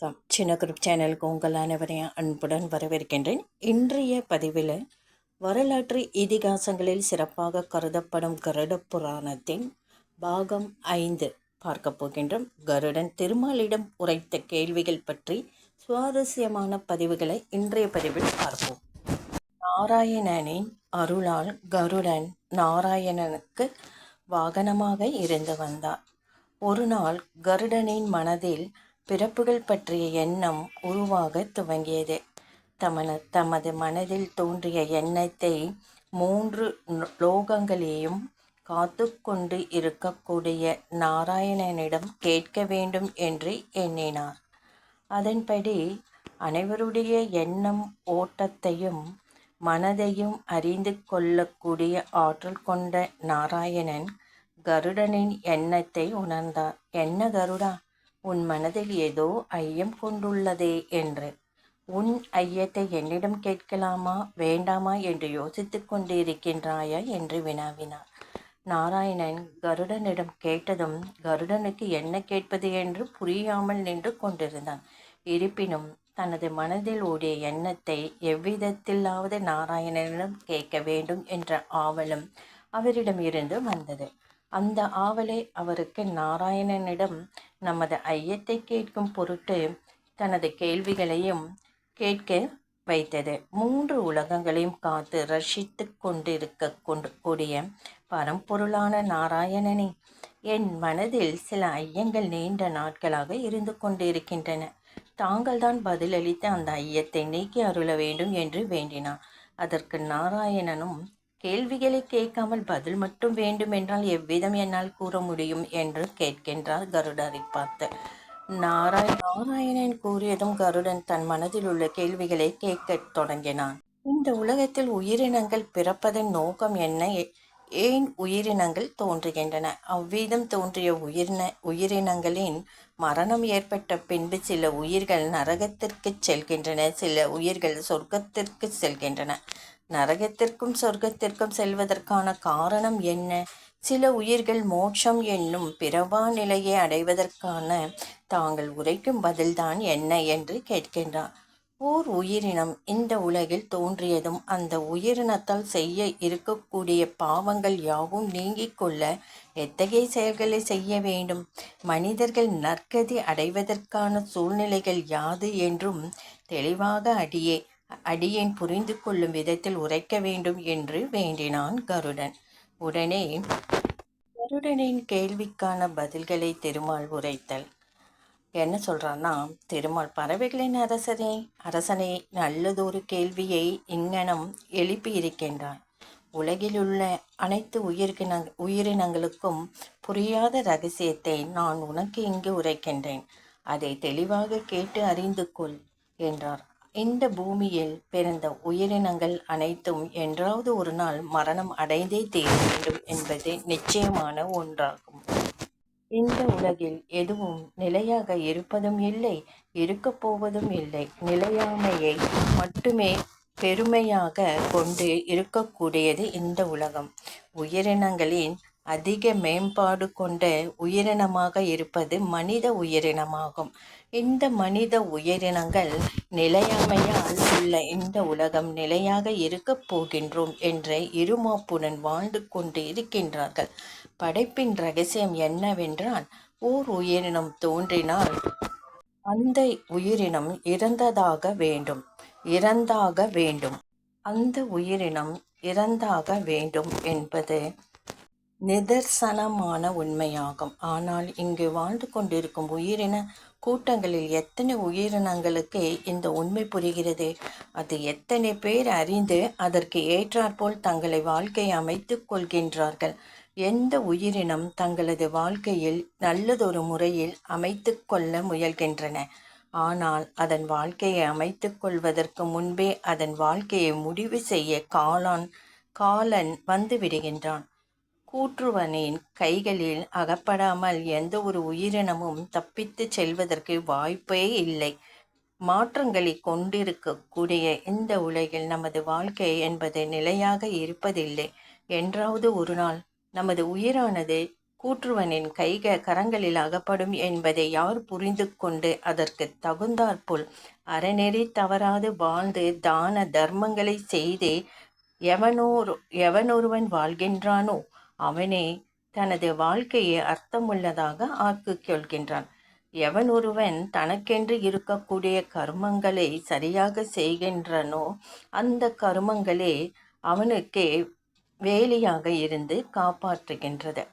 வணக்கம். சின்ன குரூப் சேனலுக்கு உங்கள் அனைவரையும் அன்புடன் வரவேற்கின்றேன். இன்றைய பதிவில் வரலாற்று இதிகாசங்களில் சிறப்பாக கருதப்படும் கருட புராணத்தின் பாகம் 5 பார்க்க போகின்றோம். கருடன் திருமாலிடம் உரைத்த கேள்விகள் பற்றி சுவாரஸ்யமான பதிவுகளை இன்றைய பதிவில் பார்ப்போம். நாராயணனின் அருளால் கருடன் நாராயணனுக்கு வாகனமாக இருந்து வந்தார். ஒரு நாள் கருடனின் மனதில் பிறப்புகள் பற்றிய எண்ணம் உருவாக துவங்கியது. தமது மனதில் தோன்றிய எண்ணத்தை 3 லோகங்களையும் காத்து கொண்டு இருக்கக்கூடிய நாராயணனிடம் கேட்க வேண்டும் என்று எண்ணினார். அதன்படி அனைவருடைய எண்ணம் ஓட்டத்தையும் மனதையும் அறிந்து கொள்ளக்கூடிய ஆற்றல் கொண்ட நாராயணன் கருடனின் எண்ணத்தை உணர்ந்தார். என்ன கருடா, உன் மனதில் ஏதோ ஐயம் கொண்டுள்ளதே என்று. உன் ஐயத்தை என்னிடம் கேட்கலாமா வேண்டாமா என்று யோசித்து கொண்டிருக்கின்றாயா என்று வினாவினார். நாராயணன் கருடனிடம் கேட்டதும் கருடனுக்கு என்ன கேட்பது என்று புரியாமல் நின்று கொண்டிருந்தான். இருப்பினும் தனது மனதில் ஓடிய எண்ணத்தை எவ்விதத்திலாவது நாராயணனிடம் கேட்க வேண்டும் என்ற ஆவலும் அவரிடம் இருந்து வந்தது. அந்த ஆவலை அவருக்கு நாராயணனிடம் நமது ஐயத்தை கேட்கும் பொருட்டு தனது கேள்விகளையும் கேட்க வைத்தது. 3 உலகங்களையும் காத்து ரசித்து கூடிய பரம்பொருளான நாராயணனே, என் மனதில் சில ஐயங்கள் நீண்ட நாட்களாக இருந்து கொண்டிருக்கின்றன. தாங்கள்தான் பதிலளித்து அந்த ஐயத்தை நீக்கி அருள வேண்டும் என்று வேண்டினார். அதற்கு நாராயணனும், கேள்விகளை கேட்காமல் பதில் மட்டும் வேண்டுமென்றால் எவ்விதம் என்னால் கூற முடியும் என்று கேட்கின்றார் கருடரை பார்த்து. நாராயணன் கூறியதும் கருடன் தன் மனதில் உள்ள கேள்விகளை கேட்கத் தொடங்கினான். இந்த உலகத்தில் உயிரினங்கள் பிறப்பதன் நோக்கம் என்ன? ஏன் உயிரினங்கள் தோன்றுகின்றன? அவ்விதம் தோன்றிய உயிரினங்களின் மரணம் ஏற்பட்ட பின்பு சில உயிர்கள் நரகத்திற்கு செல்கின்றன, சில உயிர்கள் சொர்க்கத்திற்கு செல்கின்றன. நரகத்திற்கும் சொர்க்கத்திற்கும் செல்வதற்கான காரணம் என்ன? சில உயிர்கள் மோட்சம் என்னும் பிறவா நிலையை அடைவதற்கான தாங்கள் உரைக்கும் பதில்தான் என்ன என்று கேட்கின்றார். ஓர் உயிரினம் இந்த உலகில் தோன்றியதும் அந்த உயிரினத்தால் செய்ய இருக்கக்கூடிய பாவங்கள் யாவும் நீங்கிக் கொள்ள எத்தகைய செயல்களை செய்ய வேண்டும்? மனிதர்கள் நற்கதி அடைவதற்கான சூழ்நிலைகள் யாது என்றும் தெளிவாக அடியேன் புரிந்து கொள்ளும் விதத்தில் உரைக்க வேண்டும் என்று வேண்டினான் கருடன். உடனே கருடனின் கேள்விக்கான பதில்களை திருமால் உரைத்தல். என்ன சொல்றான்னா, திருமால், பறவைகளின் அரசனே, நல்லதொரு கேள்வியை இங்ஙனம் எழுப்பியிருக்கின்றான். உலகிலுள்ள அனைத்து உயிரினங்களுக்கும் புரியாத இரகசியத்தை நான் உனக்கு இங்கு உரைக்கின்றேன். அதை தெளிவாக கேட்டு அறிந்து கொள் என்றார். இந்த பூமியில் பிறந்த உயிரினங்கள் அனைத்தும் என்றாவது ஒரு நாள் மரணம் அடைந்தே தீர வேண்டும் என்பது நிச்சயமான ஒன்றாகும். இந்த உலகில் எதுவும் நிலையாக இருப்பதும் இல்லை, இருக்கப் போவதும் இல்லை. நிலையாமையை மட்டுமே பெருமையாக கொண்டு இருக்கக்கூடியது இந்த உலகம். உயிரினங்களின் அதிக மேம்பாடு கொண்ட உயிரினமாக இருப்பது மனித உயிரினமாகும். இந்த மனித உயிரினங்கள் நிலையாமையால் உள்ள இந்த உலகம் நிலையாக இருக்கப் போகின்றோம் என்ற இருமாப்புடன் வாழ்ந்து கொண்டு இருக்கின்றார்கள். படைப்பின் ரகசியம் என்னவென்றால், ஓர் உயிரினம் தோன்றினால் அந்த உயிரினம் இறந்தாக வேண்டும். அந்த உயிரினம் இறந்தாக வேண்டும் என்பது நிதர்சனமான உண்மையாகும். ஆனால் இங்கு வாழ்ந்து கொண்டிருக்கும் உயிரின கூட்டங்களில் எத்தனை உயிரினங்களுக்கு இந்த உண்மை புரிகிறது? அது எத்தனை பேர் அறிந்து அதற்கு ஏற்றாற்போல் தங்களை வாழ்க்கையை அமைத்து கொள்கின்றார்கள்? எந்த உயிரினம் தங்களது வாழ்க்கையில் நல்லதொரு முறையில் அமைத்து கொள்ள முயல்கின்றன. ஆனால் அதன் வாழ்க்கையை அமைத்து கொள்வதற்கு முன்பே அதன் வாழ்க்கையை முடிவு செய்ய காலன் வந்து விடுகின்றான். கூற்றுவனின் கைகளில் அகப்படாமல் எந்த ஒரு உயிரினமும் தப்பித்து செல்வதற்கு வாய்ப்பே இல்லை. மாற்றங்களை கொண்டிருக்கக்கூடிய இந்த உலகில் நமது வாழ்க்கை என்பது நிலையாக இருப்பதில்லை. என்றாவது ஒரு நாள் நமது உயிரானது கூற்றுவனின் கரங்களில் அகப்படும் என்பதை யார் புரிந்து கொண்டு அதற்கு தகுந்தாற்போல் அறநெறி தவறாது வாழ்ந்து தான தர்மங்களை செய்து எவனொருவன் வாழ்கின்றானோ அவனே தனது வாழ்க்கையை அர்த்தமுள்ளதாக ஆக்கிக் கொள்கின்றான். எவன் ஒருவன் தனக்கென்று இருக்கக்கூடிய கர்மங்களை சரியாக செய்கின்றனோ அந்த கர்மங்களே அவனுக்கு வேலியாக இருந்து காப்பாற்றுகின்றது.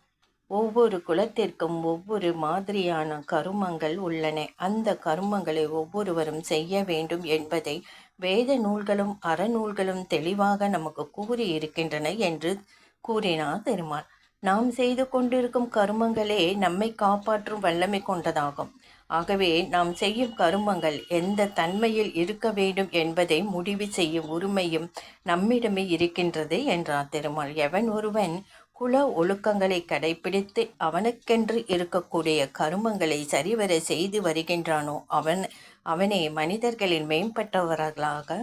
ஒவ்வொரு குலத்திற்கும் ஒவ்வொரு மாதிரியான கருமங்கள் உள்ளன. அந்த கருமங்களை ஒவ்வொருவரும் செய்ய வேண்டும் என்பதை வேத நூல்களும் அறநூல்களும் தெளிவாக நமக்கு கூறியிருக்கின்றன என்று கூறினார் திருமால். நாம் செய்து கொண்டிருக்கும் கருமங்களே நம்மை காப்பாற்றும் வல்லமை கொண்டதாகும். ஆகவே நாம் செய்யும் கருமங்கள் எந்த தன்மையில் இருக்க வேண்டும் என்பதை முடிவு செய்யும் உரிமையும் நம்மிடமே இருக்கின்றது என்றார் திருமால். எவன் ஒருவன் குல ஒழுக்கங்களை கடைபிடித்து அவனுக்கென்று இருக்கக்கூடிய கருமங்களை சரிவர செய்து வருகின்றானோ அவனே மனிதர்களின் மேம்பட்டவர்களாக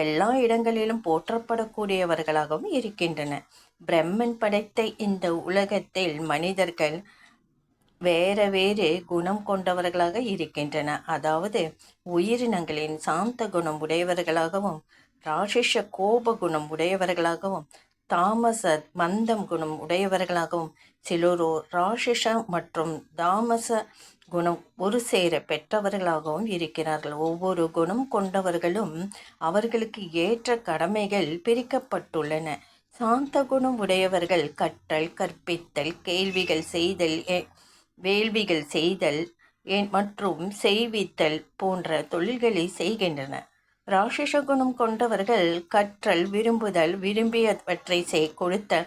எல்லா இடங்களிலும் போற்றப்படக்கூடியவர்களாகவும் இருக்கின்றன. பிரம்மன் படைத்த இந்த உலகத்தில் மனிதர்கள் வேறு குணம் கொண்டவர்களாக இருக்கின்றன. அதாவது உயிரினங்களின் சாந்த குணம் உடையவர்களாகவும் ராட்சச கோப குணம் உடையவர்களாகவும் தாமச மந்தம் குணம் உடையவர்களாகவும் சிலரோ ராட்சச மற்றும் தாமச குணம் ஒரு சேர பெற்றவர்களாகவும் இருக்கிறார்கள். ஒவ்வொரு குணம் கொண்டவர்களும் அவர்களுக்கு ஏற்ற கடமைகள் பிரிக்கப்பட்டுள்ளன. சாந்த குணம் உடையவர்கள் கற்றல், கற்பித்தல், வேள்விகள் செய்தல் மற்றும் செய்வித்தல் போன்ற தொழில்களை செய்கின்றனர். ராட்சச குணம் கொண்டவர்கள் கற்றல், விரும்புதல், விரும்பியவற்றை கொடுத்த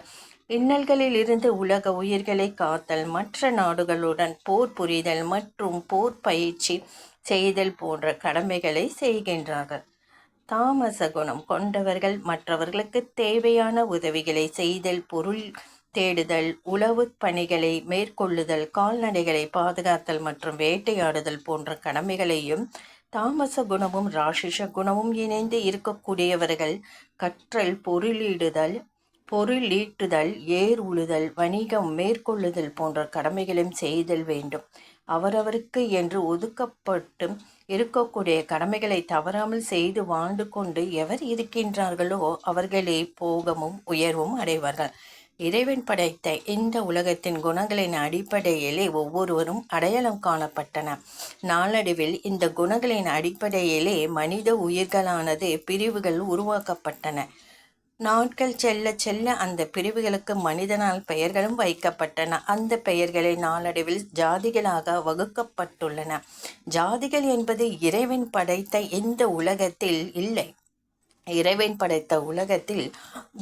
இன்னல்களில் இருந்து உலக உயிர்களை காத்தல், மற்ற நாடுகளுடன் போர் புரிதல் மற்றும் போர் பயிற்சி செய்தல் போன்ற கடமைகளை செய்கின்றார்கள். தாமச குணம் கொண்டவர்கள் மற்றவர்களுக்கு தேவையான உதவிகளை செய்தல், பொருள் தேடுதல், உளவு பணிகளை மேற்கொள்ளுதல், கால்நடைகளை பாதுகாத்தல் மற்றும் வேட்டையாடுதல் போன்ற கடமைகளையும் தாமச குணமும் ராட்சச குணமும் இணைந்து இருக்கக்கூடியவர்கள் கற்றல், பொருளீட்டுதல், ஏர் உழுதல், வணிகம் மேற்கொள்ளுதல் போன்ற கடமைகளும் செய்தல் வேண்டும். அவரவருக்கு என்று ஒதுக்கப்பட்டு இருக்கக்கூடிய கடமைகளை தவறாமல் செய்து வாழ்ந்து கொண்டு எவர் இருக்கின்றார்களோ அவர்களே போகமும் உயர்வும் அடைவார்கள். இறைவன் படைத்த இந்த உலகத்தின் குணங்களின் அடிப்படையிலே ஒவ்வொருவரும் அடையாளம் காணப்பட்டன. நாளடைவில் இந்த குணங்களின் அடிப்படையிலே மனித உயிர்களானது பிரிவுகள் உருவாக்கப்பட்டன. நாட்கள் செல்ல செல்ல அந்த பிரிவுகளுக்கு மனிதனால் பெயர்களும் வைக்கப்பட்டன. அந்த பெயர்களை நாளடைவில் ஜாதிகளாக வகுக்கப்பட்டுள்ளன. ஜாதிகள் என்பது இறைவன் படைத்த இந்த உலகத்தில் இல்லை. இறைவன் படைத்த உலகத்தில்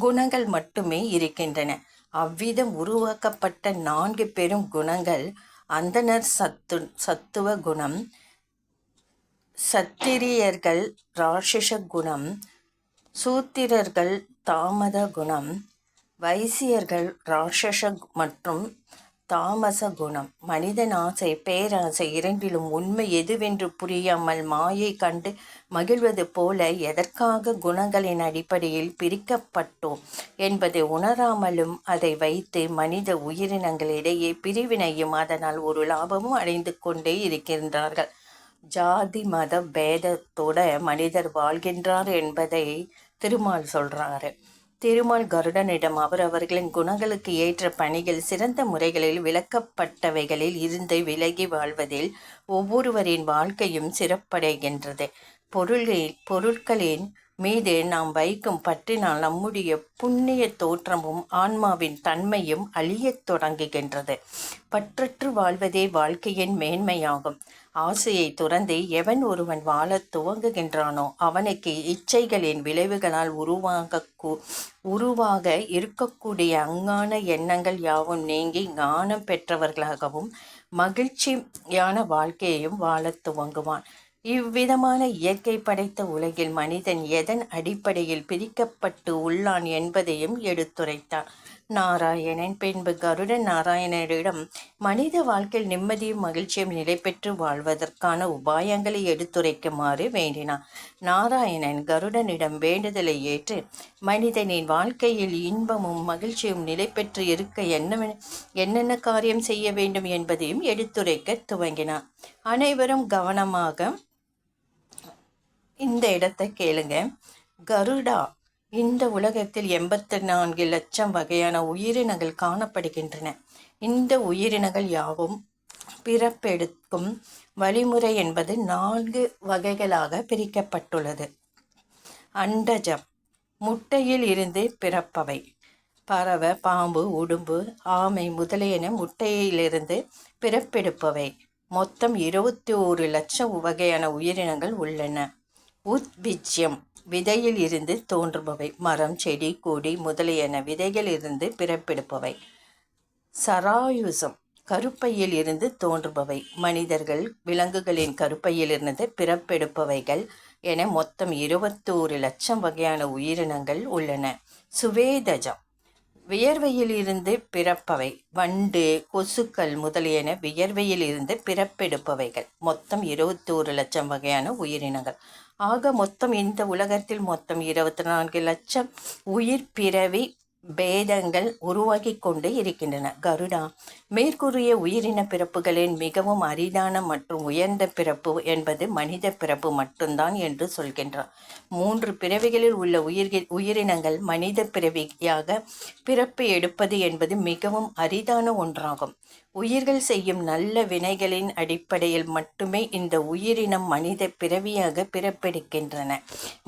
குணங்கள் மட்டுமே இருக்கின்றன. அவ்விதம் உருவாக்கப்பட்ட 4 பெரும் குணங்கள் அந்தணர் சத்துவ குணம், சத்திரியர்கள் ராட்சச குணம், சூத்திரர்கள் தாமத குணம், வைசியர்கள் ராட்சச மற்றும் தாமச குணம். மனிதன் ஆசை, பேராசை இரண்டிலும் உண்மை எதுவென்று புரியாமல் மாயை கண்டு மகிழ்வது போல எதற்காக குணங்களின் அடிப்படையில் பிரிக்கப்பட்டோம் என்பதை உணராமலும் அதை வைத்து மனித உயிரினங்களிடையே பிரிவினையும் அதனால் ஒரு லாபமும் அடைந்து கொண்டே இருக்கின்றார்கள். ஜாதி மத பேதத்தோட மனிதர் வாழ்கின்றார் என்பதை திருமால் சொல்றாரு. திருமால் கருடனிடம் அவர்களின் குணங்களுக்கு ஏற்ற பணிகள் சிறந்த முறைகளில் விளக்கப்பட்டவைகளில் இருந்து விலகி வாழ்வதில் ஒவ்வொருவரின் வாழ்க்கையும் சிறப்படைகின்றது. பொருட்களின் மீது நாம் வைக்கும் பற்றினால் நம்முடைய புண்ணிய தோற்றமும் ஆன்மாவின் தன்மையும் அழியத் தொடங்குகின்றது. பற்றற்று வாழ்வதே வாழ்க்கையின் மேன்மையாகும். ஆசையை துறந்து எவன் ஒருவன் வாழத் துவங்குகின்றானோ அவனுக்கு இச்சைகளின் விளைவுகளால் உருவாக இருக்கக்கூடிய அஞ்ஞான எண்ணங்கள் யாவும் நீங்கி ஞானம் பெற்றவர்களாகவும் மகிழ்ச்சியான வாழ்க்கையையும் வாழத் துவங்குவான். இவ்விதமான இயற்கை படைத்த உலகில் மனிதன் எதன் அடிப்படையில் பிரிக்கப்பட்டு உள்ளான் என்பதையும் எடுத்துரைத்தான். நாராயணன் பின்பு கருடன் நாராயணரிடம் மனித வாழ்க்கையில் நிம்மதியும் மகிழ்ச்சியும் நிலை பெற்று வாழ்வதற்கான உபாயங்களை எடுத்துரைக்குமாறு வேண்டினார். நாராயணன் கருடனிடம் வேண்டுதலை ஏற்று மனிதனின் வாழ்க்கையில் இன்பமும் மகிழ்ச்சியும் நிலை பெற்று இருக்க என்னென்ன காரியம் செய்ய வேண்டும் என்பதையும் எடுத்துரைக்க துவங்கினார். அனைவரும் கவனமாக இந்த இடத்தை கேளுங்க. கருடா, இந்த உலகத்தில் 84 லட்சம் வகையான உயிரினங்கள் காணப்படுகின்றன. இந்த உயிரினங்கள் யாவும் பிறப்பெடுக்கும் வழிமுறை என்பது 4 வகைகளாக பிரிக்கப்பட்டுள்ளது. அண்டஜம், முட்டையில் இருந்து பிறப்பவை. பறவை, பாம்பு, உடும்பு, ஆமை முதலியன முட்டையிலிருந்து பிறப்பெடுப்பவை. மொத்தம் 21 லட்சம் வகையான உயிரினங்கள் உள்ளன. உத்பிஜ்யம், விதையில் இருந்து தோன்றுபவை. மரம், செடி, கொடி முதலியன விதையில் இருந்து பிறப்பெடுப்பவை. சராயுசம், கருப்பையில் இருந்து தோன்றுபவை. மனிதர்கள், விலங்குகளின் கருப்பையில் இருந்து பிறப்பெடுப்பவைகள் என மொத்தம் 21 லட்சம் வகையான உயிரினங்கள் உள்ளன. சுவேதஜம், வியர்வையில் இருந்து பிறப்பவை. வண்டு, கொசுக்கள் முதலியன வியர்வையில் இருந்து பிறப்பெடுப்பவைகள். மொத்தம் 21 லட்சம் வகையான உயிரினங்கள். ஆக மொத்தம் இந்த உலகத்தில் மொத்தம் 24 லட்சம் உயிர் பிறவி பேதங்கள் உருவாகி கொண்டு இருக்கின்றன. கருடா, மேற்கூறிய உயிரின பிறப்புகளின் மிகவும் அரிதான மற்றும் உயர்ந்த பிறப்பு என்பது மனித பிறப்பு மட்டும்தான் என்று சொல்கின்றார். 3 பிறவிகளில் உள்ள உயிரினங்கள் மனித பிறவியாக பிறப்பு எடுப்பது என்பது மிகவும் அரிதான ஒன்றாகும். உயிர்கள் செய்யும் நல்ல வினைகளின் அடிப்படையில் மட்டுமே இந்த உயிரினம் மனித பிறவியாக பிறப்பெடுக்கின்றன.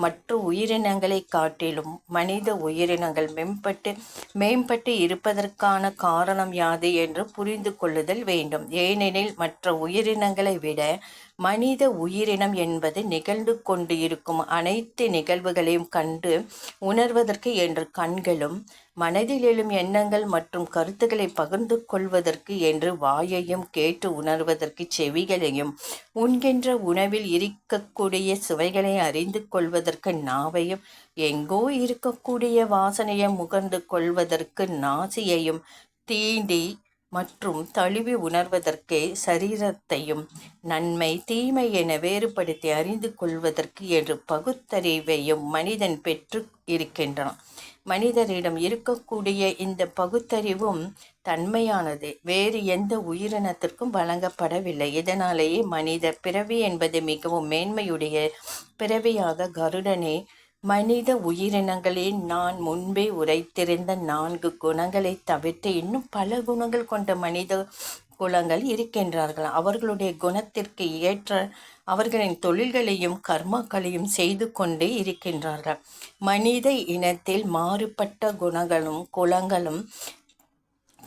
மற்ற உயிரினங்களை காட்டிலும் மனித உயிரினங்கள் மேம்பட்டு இருப்பதற்கான காரணம் யாது என்று புரிந்து கொள்ளுதல் வேண்டும். ஏனெனில் மற்ற உயிரினங்களை விட மனித உயிரினம் என்பது நிகழ்ந்து கொண்டு இருக்கும் அனைத்து நிகழ்வுகளையும் கண்டு உணர்வதற்கு என்று கண்களும், மனதில் எழும் எண்ணங்கள் மற்றும் கருத்துக்களை பகிர்ந்து கொள்வதற்கு என்று வாயையும், கேட்டு உணர்வதற்கு செவிகளையும், உண்கின்ற உணவில் இருக்கக்கூடிய சுவைகளை அறிந்து கொள்வதற்கு நாவையும், எங்கோ இருக்கக்கூடிய வாசனையை முகர்ந்து கொள்வதற்கு நாசியையும், தீண்டி மற்றும் தழுவி உணர்வதற்கு சரீரத்தையும், நன்மை தீமை என வேறுபடுத்தி அறிந்து கொள்வதற்கு என்று பகுத்தறிவையும் மனிதன் பெற்று இருக்கின்றான். மனிதரிடம் இருக்கக்கூடிய இந்த பகுத்தறிவும் தன்மையானது வேறு எந்த உயிரினத்திற்கும் வழங்கப்படவில்லை. இதனாலேயே மனித பிறவி என்பது மிகவும் மேன்மையுடைய பிறவியாக கருடனே மனித உயிரினங்களில் நான் முன்பே உரைத்திருந்த 4 குணங்களை தவிர்த்து இன்னும் பல குணங்கள் கொண்ட மனித குலங்கள் இருக்கின்றார்கள். அவர்களுடைய குணத்திற்கு ஏற்ற அவர்களின் தொழில்களையும் கர்மாக்களையும் செய்து கொண்டே இருக்கின்றார்கள். மனித இனத்தில் மாறுபட்ட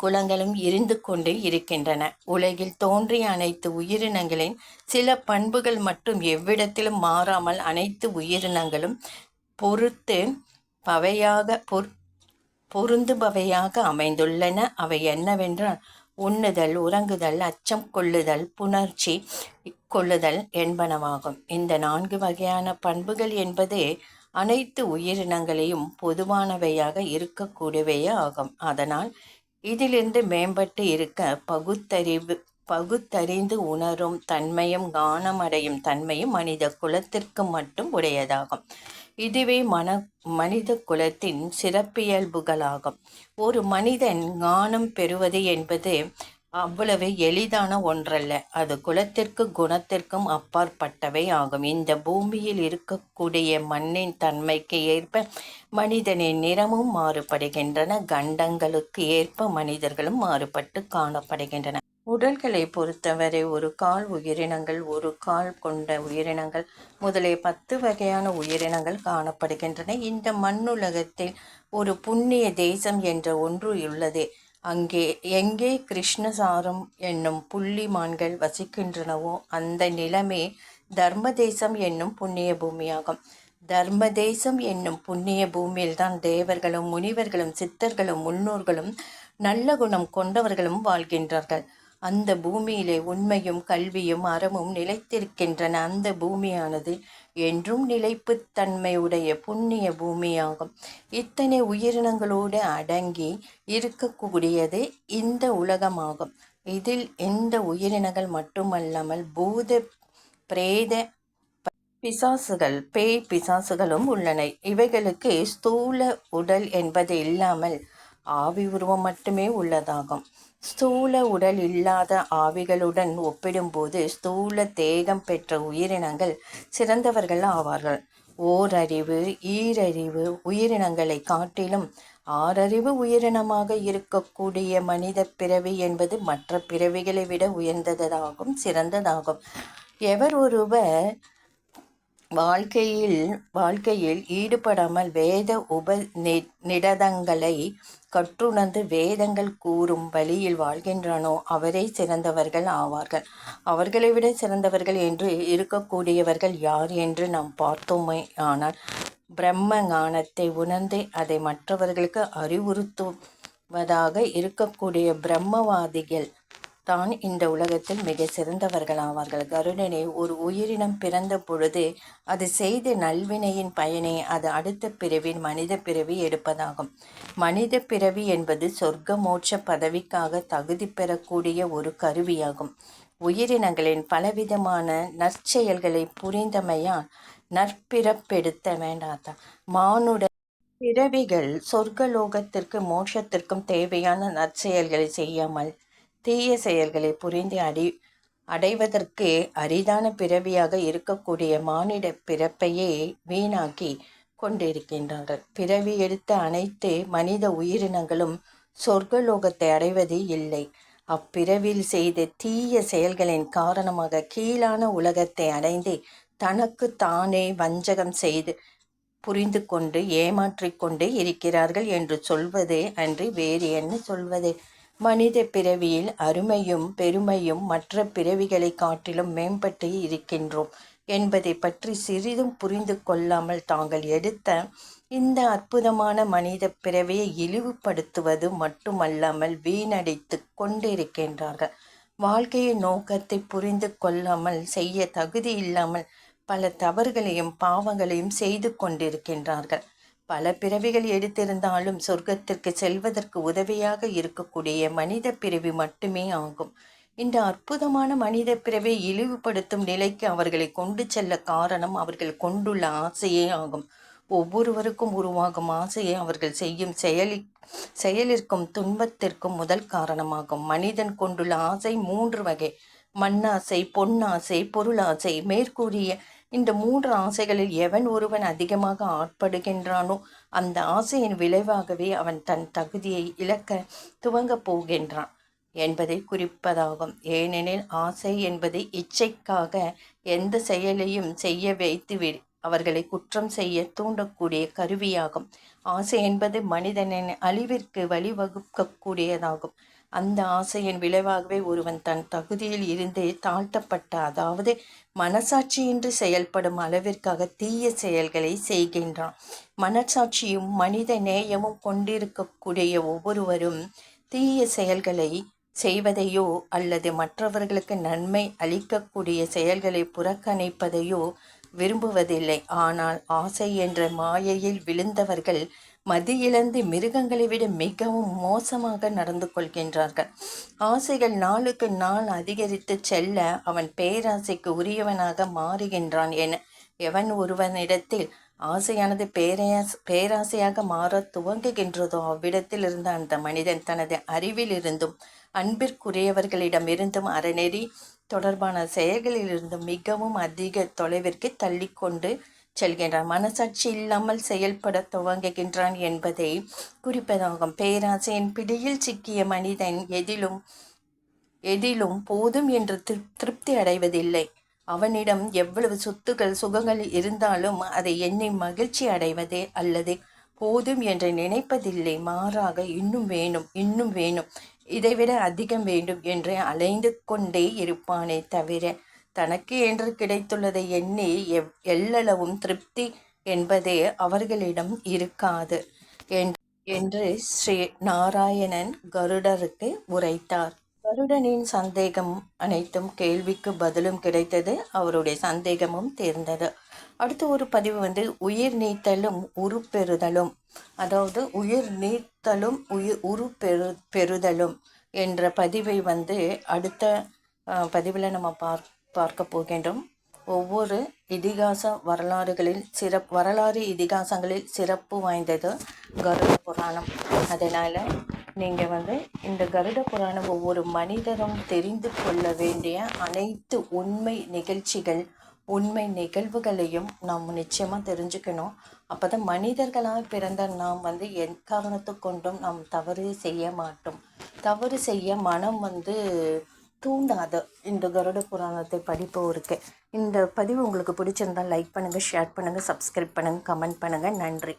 குலங்களும் இருந்து கொண்டே இருக்கின்றன. உலகில் தோன்றிய அனைத்து உயிரினங்களின் சில பண்புகள் மட்டும் எவ்விடத்திலும் மாறாமல் அனைத்து உயிரினங்களும் பொருந்துபவையாக அமைந்துள்ளன. அவை என்னவென்றால் உண்ணுதல், உறங்குதல், அச்சம் கொள்ளுதல், புணர்ச்சி கொள்ளுதல் என்பனவாகும். இந்த 4 வகையான பண்புகள் என்பது அனைத்து உயிரினங்களையும் பொதுவானவையாக இருக்கக்கூடியவையே ஆகும். அதனால் இதிலிருந்து மேம்பட்டு இருக்க பகுத்தறிந்து உணரும் தன்மையும் ஞானமடையும் தன்மையும் மனித குலத்திற்கு மட்டும் உடையதாகும். இதுவே மனித குலத்தின் சிறப்பியல்புகளாகும். ஒரு மனிதன் ஞானம் பெறுவது என்பது அவ்வளவு எளிதான ஒன்றல்ல. அது குலத்திற்கு குணத்திற்கும் அப்பாற்பட்டவை ஆகும். இந்த பூமியில் இருக்கக்கூடிய மண்ணின் தன்மைக்கு ஏற்ப மனிதனின் நிறமும் மாறுபடுகின்றன. கண்டங்களுக்கு ஏற்ப மனிதர்களும் மாறுபட்டு காணப்படுகின்றன. உடல்களை பொறுத்தவரை ஒரு கால் உயிரினங்கள், ஒரு கால் கொண்ட உயிரினங்கள் முதலிய 10 வகையான உயிரினங்கள் காணப்படுகின்றன. இந்த மண்ணுலகத்தில் ஒரு புண்ணிய தேசம் என்ற ஒன்று உள்ளது. எங்கே கிருஷ்ணசாரம் என்னும் புள்ளிமான்கள் வசிக்கின்றனவோ அந்த நிலமே தர்மதேசம் என்னும் புண்ணிய பூமியாகும். தர்மதேசம் என்னும் புண்ணிய பூமியில்தான் தேவர்களும், முனிவர்களும், சித்தர்களும், முன்னோர்களும், நல்ல குணம் கொண்டவர்களும் வாழ்கின்றார்கள். அந்த பூமியிலே உண்மையும் கல்வியும் அறமும் நிலைத்திருக்கின்றன. அந்த பூமியானது என்றும் நிலைப்புத்தன்மையுடைய புண்ணிய பூமியாகும். இத்தனை உயிரினங்களோடு அடங்கி இருக்கக்கூடியது இந்த உலகமாகும். இதில் இந்த உயிரினங்கள் மட்டுமல்லாமல் பூத பிரேத பிசாசுகள், பேய் பிசாசுகளும் உள்ளன. இவைகளுக்கு ஸ்தூல உடல் என்பது இல்லாமல் ஆவி உருவம் மட்டுமே உள்ளதாகும். ஸ்தூல உடல் இல்லாத ஆவிகளுடன் ஒப்பிடும்போது ஸ்தூல தேகம் பெற்ற உயிரினங்கள் சிறந்தவர்கள் ஆவார்கள். ஓரறிவு ஈரறிவு உயிரினங்களை காட்டிலும் ஆறறிவு உயிரினமாக இருக்கக்கூடிய மனித பிறவி என்பது மற்ற பிறவிகளை விட உயர்ந்ததாகும், சிறந்ததாகும். எவர் ஒருவர் வாழ்க்கையில் ஈடுபடாமல் வேத நிடதங்களை கற்றுணர்ந்து வேதங்கள் கூறும் வழியில் வாழ்கின்றனோ அவரே சிறந்தவர்கள் ஆவார்கள். அவர்களை விட சிறந்தவர்கள் என்று இருக்கக்கூடியவர்கள் யார் என்று நாம் பார்த்தோமே ஆனால் பிரம்ம ஞானத்தை உணர்ந்து அதை மற்றவர்களுக்கு அறிவுறுத்துவதாக இருக்கக்கூடிய பிரம்மவாதிகள் தான் இந்த உலகத்தில் மிக சிறந்தவர்கள் ஆவார்கள். கருடனே, ஒரு உயிரினம் பிறந்த பொழுது அது செய்த நல்வினையின் பயனை அது அடுத்த பிறவின் மனித பிறவி எடுப்பதாகும். மனித பிறவி என்பது சொர்க்க மோட்ச பதவிக்காக தகுதி பெறக்கூடிய ஒரு கருவியாகும். உயிரினங்களின் பலவிதமான நற்செயல்களை புரிந்தமையால் நற்பிறப்பெடுத்த வேண்டாதா மானுட பிறவிகள் சொர்க்கலோகத்திற்கு மோட்சத்திற்கும் தேவையான நற்செயல்களை செய்யாமல் தீய செயல்களை புரிந்து அடைவதற்கு அரிதான பிறவியாக இருக்கக்கூடிய மானிட பிறப்பையே வீணாக்கி கொண்டிருக்கின்றார்கள். பிறவி எடுத்த அனைத்து மனித உயிரினங்களும் சொர்க்கலோகத்தை அடைவது இல்லை. அப்பிறவில் செய்த தீய செயல்களின் காரணமாக கீழான உலகத்தை அடைந்து தனக்கு தானே வஞ்சகம் செய்து புரிந்து கொண்டு ஏமாற்றிக்கொண்டு இருக்கிறார்கள் என்று சொல்வது அன்றி வேறு என்ன சொல்வது? மனித பிறவியில் அருமையும் பெருமையும் மற்ற பிறவிகளை காட்டிலும் மேம்பட்டு இருக்கின்றோம் என்பதை பற்றி சிறிதும் புரிந்து கொள்ளாமல் தாங்கள் எடுத்த இந்த அற்புதமான மனித பிறவியை இழிவுபடுத்துவது மட்டுமல்லாமல் வீணடித்து கொண்டிருக்கின்றார்கள். வாழ்க்கையின் நோக்கத்தை புரிந்து கொள்ளாமல் செய்ய தகுதி இல்லாமல் பல தவறுகளையும் பாவங்களையும் செய்து கொண்டிருக்கின்றார்கள். பல பிறவிகள் எடுத்திருந்தாலும் சொர்க்கத்திற்கு செல்வதற்கு உதவியாக இருக்கக்கூடிய மனித பிறவி மட்டுமே ஆகும். இந்த அற்புதமான மனித பிறவியை இழிவுபடுத்தும் நிலைக்கு அவர்களை கொண்டு செல்ல காரணம் அவர்கள் கொண்டுள்ள ஆசையே ஆகும். ஒவ்வொருவருக்கும் உருவாகும் ஆசையை அவர்கள் செய்யும் செயலிற்கும் துன்பத்திற்கும் முதல் காரணமாகும். மனிதன் கொண்டுள்ள ஆசை 3 வகை: மண்ணாசை, பொன்னாசை, பொருளாசை. மேற்கூறிய இந்த 3 ஆசைகளில் எவன் ஒருவன் அதிகமாக ஆட்படுகின்றானோ அந்த ஆசையின் விளைவாகவே அவன் தன் தகுதியை இழக்க துவங்கப் போகின்றான் என்பதை குறிப்பதாகும். ஏனெனில் ஆசை என்பது இச்சைக்காக எந்த செயலையும் செய்ய வைத்து அவர்களை குற்றம் செய்ய தூண்டக்கூடிய கருவியாகும். ஆசை என்பது மனிதனின் அழிவிற்கு வழிவகுக்கக்கூடியதாகும். அந்த ஆசையின் விளைவாகவே ஒருவன் தன் தகுதியில் இருந்து தாழ்த்தப்பட்ட, அதாவது மனசாட்சியின்றி செயல்படும் அளவிற்காக தீய செயல்களை செய்கின்றான். மனசாட்சியும் மனித நேயமும் கொண்டிருக்கக்கூடிய ஒவ்வொருவரும் தீய செயல்களை செய்வதையோ அல்லது மற்றவர்களுக்கு நன்மை அளிக்கக்கூடிய செயல்களை புறக்கணிப்பதையோ விரும்புவதில்லை. ஆனால் ஆசை என்ற மாயையில் விழுந்தவர்கள் மதியிழந்து மிருகங்களை விட மிகவும் மோசமாக நடந்து கொள்கின்றார்கள். ஆசைகள் நாளுக்கு நாள் அதிகரித்து செல்ல அவன் பேராசைக்கு உரியவனாக மாறுகின்றான். எவன் ஒருவனிடத்தில் ஆசையானது பேராசையாக மாற துவங்குகின்றதோ அவ்விடத்தில் இருந்த அந்த மனிதன் தனது அறிவிலிருந்தும் அன்பிற்குரியவர்களிடமிருந்தும் அறநெறி தொடர்பான செயல்களிலிருந்தும் மிகவும் அதிக தொலைவிற்கு தள்ளிக்கொண்டு செல்கின்றான். மனசாட்சி இல்லாமல் செயல்பட துவங்குகின்றான் என்பதை குறிப்பதாகும். பேராசையின் பிடியில் சிக்கிய மனிதன் எதிலும் போதும் என்று திருப்தி அடைவதில்லை. அவனிடம் எவ்வளவு சொத்துக்கள் சுகங்கள் இருந்தாலும் அதை எண்ணி மகிழ்ச்சி அடைவதே அல்லது போதும் என்று நினைப்பதில்லை. மாறாக இன்னும் வேணும், இன்னும் வேணும், இதைவிட அதிகம் வேண்டும் என்று அலைந்து கொண்டே இருப்பானே தவிர தனக்கு என்று கிடைத்துள்ளதை எண்ணி எல்லளவும் திருப்தி என்பதே அவர்களிடம் இருக்காது என்று ஸ்ரீ நாராயணன் கருடருக்கு உரைத்தார். கருடனின் சந்தேகம் அனைத்தும் கேள்விக்கு பதிலும் கிடைத்தது. அவருடைய சந்தேகமும் தீர்ந்தது. அடுத்த ஒரு பதிவு உயிர் நீத்தலும் உருப்பெறுதலும், அதாவது உயிர் நீத்தலும் பெறுதலும் என்ற பதிவை அடுத்த பதிவில் நம்ம பார்க்க போகின்றோம். ஒவ்வொரு இதிகாச வரலாறு இதிகாசங்களில் சிறப்பு வாய்ந்தது கருட புராணம். அதனால் நீங்கள் இந்த கருட புராணம் ஒவ்வொரு மனிதரும் தெரிந்து கொள்ள வேண்டிய அனைத்து உண்மை நிகழ்வுகளையும் நாம் நிச்சயமாக தெரிஞ்சுக்கணும். அப்போ தான் மனிதர்களாக பிறந்த நாம் எக்காரணத்து கொண்டும் நாம் தவறு செய்ய மாட்டோம். தவறு செய்ய மனம் தூண்டாது இந்த கருட புராணத்தை படிப்பவருக்கு. இந்த பதிவு உங்களுக்கு பிடிச்சிருந்தால் லைக் பண்ணுங்கள், ஷேர் பண்ணுங்கள், சப்ஸ்கிரைப் பண்ணுங்கள், கமெண்ட் பண்ணுங்கள். நன்றி.